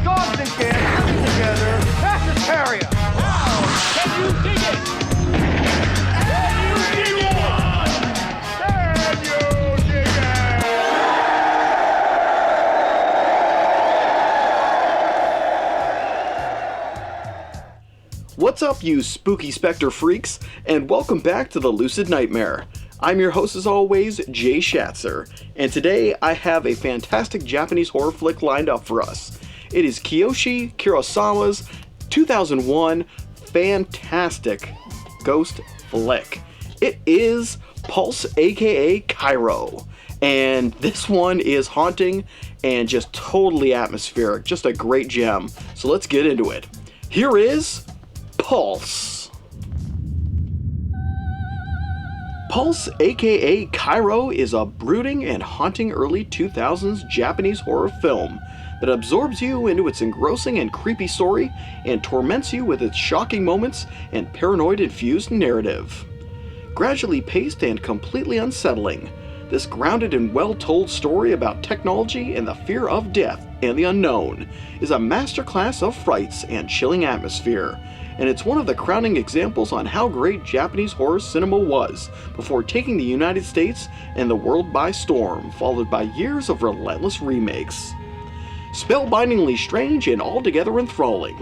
Dogs and cats living together. That's hysteria. Wow! Can you dig it? Can you dig it? Can you dig it? What's up, you spooky specter freaks, and welcome back to the Lucid Nightmare. I'm your host as always, Jay Shatzer, and today I have a fantastic Japanese horror flick lined up for us. It is Kiyoshi Kurosawa's 2001 fantastic ghost flick. It is Pulse, aka Kairo, and this one is haunting and just totally atmospheric, just a great gem. So let's get into it. Here is Pulse. Pulse, aka Kairo, is a brooding and haunting early 2000s Japanese horror film that absorbs you into its engrossing and creepy story and torments you with its shocking moments and paranoid-infused narrative. Gradually paced and completely unsettling, this grounded and well-told story about technology and the fear of death and the unknown is a masterclass of frights and chilling atmosphere, and it's one of the crowning examples on how great Japanese horror cinema was before taking the United States and the world by storm, followed by years of relentless remakes. Spellbindingly strange and altogether enthralling,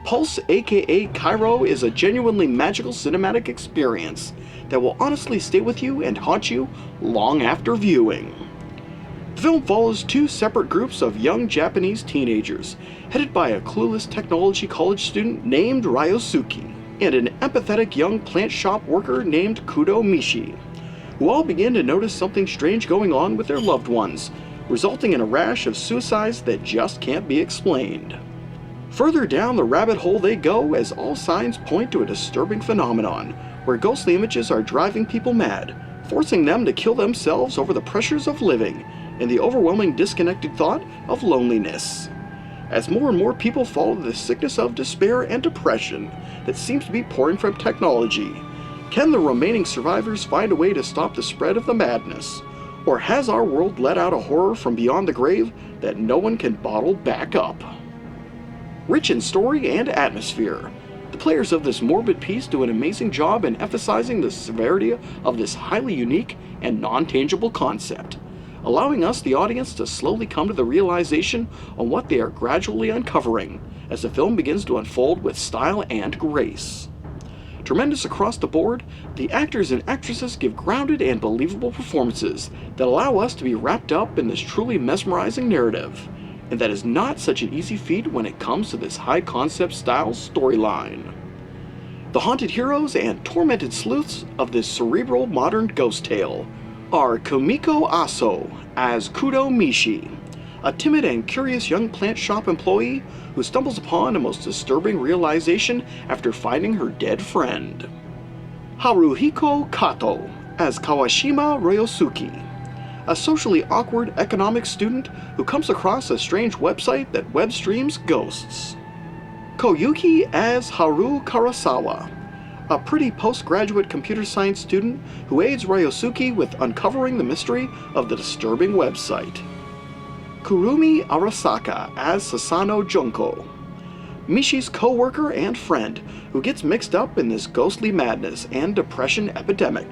Pulse, aka Kairo, is a genuinely magical cinematic experience that will honestly stay with you and haunt you long after viewing. The film follows two separate groups of young Japanese teenagers, headed by a clueless technology college student named Ryosuke, and an empathetic young plant shop worker named Kudo Mishi, who all begin to notice something strange going on with their loved ones, resulting in a rash of suicides that just can't be explained. Further down the rabbit hole they go as all signs point to a disturbing phenomenon where ghostly images are driving people mad, forcing them to kill themselves over the pressures of living and the overwhelming disconnected thought of loneliness. As more and more people follow the sickness of despair and depression that seems to be pouring from technology, can the remaining survivors find a way to stop the spread of the madness? Or has our world let out a horror from beyond the grave that no one can bottle back up? Rich in story and atmosphere, the players of this morbid piece do an amazing job in emphasizing the severity of this highly unique and non-tangible concept, allowing us, the audience, to slowly come to the realization on what they are gradually uncovering as the film begins to unfold with style and grace. Tremendous across the board, the actors and actresses give grounded and believable performances that allow us to be wrapped up in this truly mesmerizing narrative, and that is not such an easy feat when it comes to this high-concept style storyline. The haunted heroes and tormented sleuths of this cerebral modern ghost tale are Kumiko Aso as Kudo Mishi, a timid and curious young plant shop employee who stumbles upon a most disturbing realization after finding her dead friend. Haruhiko Kato as Kawashima Ryosuke, a socially awkward economics student who comes across a strange website that web streams ghosts. Koyuki as Haru Karasawa, a pretty postgraduate computer science student who aids Ryosuke with uncovering the mystery of the disturbing website. Kurumi Arasaka as Sasano Junko, Mishi's co-worker and friend who gets mixed up in this ghostly madness and depression epidemic.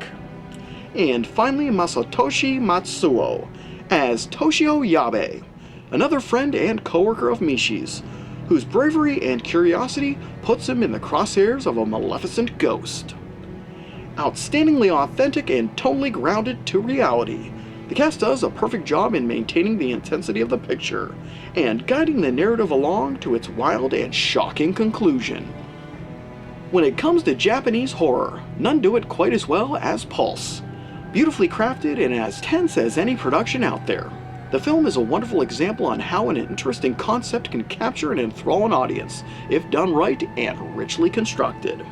And finally, Masatoshi Matsuo as Toshio Yabe, another friend and co-worker of Mishi's, whose bravery and curiosity puts him in the crosshairs of a maleficent ghost. Outstandingly authentic and tonally grounded to reality, the cast does a perfect job in maintaining the intensity of the picture and guiding the narrative along to its wild and shocking conclusion. When it comes to Japanese horror, none do it quite as well as Pulse. Beautifully crafted and as tense as any production out there. The film is a wonderful example on how an interesting concept can capture and enthrall an audience, if done right and richly constructed.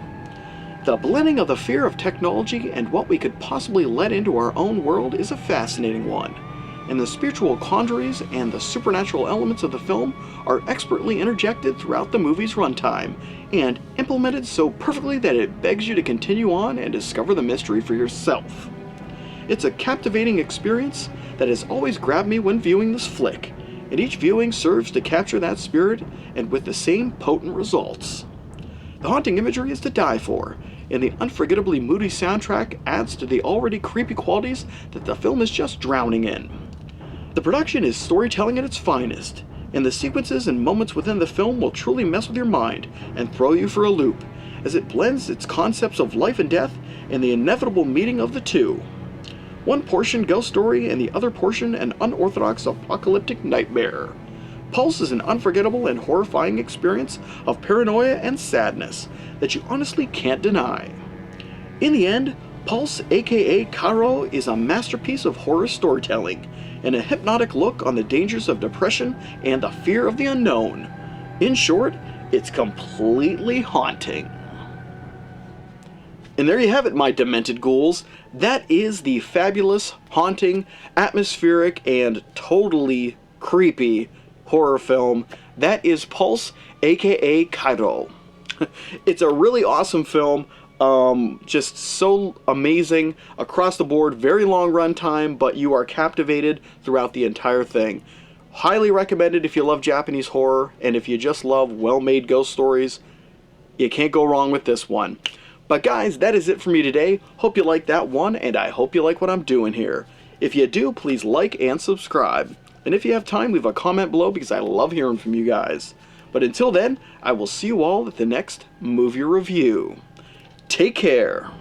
The blending of the fear of technology and what we could possibly let into our own world is a fascinating one, and the spiritual quandaries and the supernatural elements of the film are expertly interjected throughout the movie's runtime, and implemented so perfectly that it begs you to continue on and discover the mystery for yourself. It's a captivating experience that has always grabbed me when viewing this flick, and each viewing serves to capture that spirit, and with the same potent results. The haunting imagery is to die for, and the unforgettably moody soundtrack adds to the already creepy qualities that the film is just drowning in. The production is storytelling at its finest, and the sequences and moments within the film will truly mess with your mind and throw you for a loop, as it blends its concepts of life and death and the inevitable meeting of the two. One portion ghost story and the other portion an unorthodox apocalyptic nightmare. Pulse is an unforgettable and horrifying experience of paranoia and sadness that you honestly can't deny. In the end, Pulse, aka Kairo, is a masterpiece of horror storytelling and a hypnotic look on the dangers of depression and the fear of the unknown. In short, it's completely haunting. And there you have it, my demented ghouls. That is the fabulous, haunting, atmospheric, and totally creepy horror film. That is Pulse, aka Kairo. It's a really awesome film. Just so amazing across the board. Very long run time, but you are captivated throughout the entire thing. Highly recommended if you love Japanese horror, and if you just love well-made ghost stories. You can't go wrong with this one. But guys, that is it for me today. Hope you like that one, and I hope you like what I'm doing here. If you do, please like and subscribe. And if you have time, leave a comment below because I love hearing from you guys. But until then, I will see you all at the next movie review. Take care.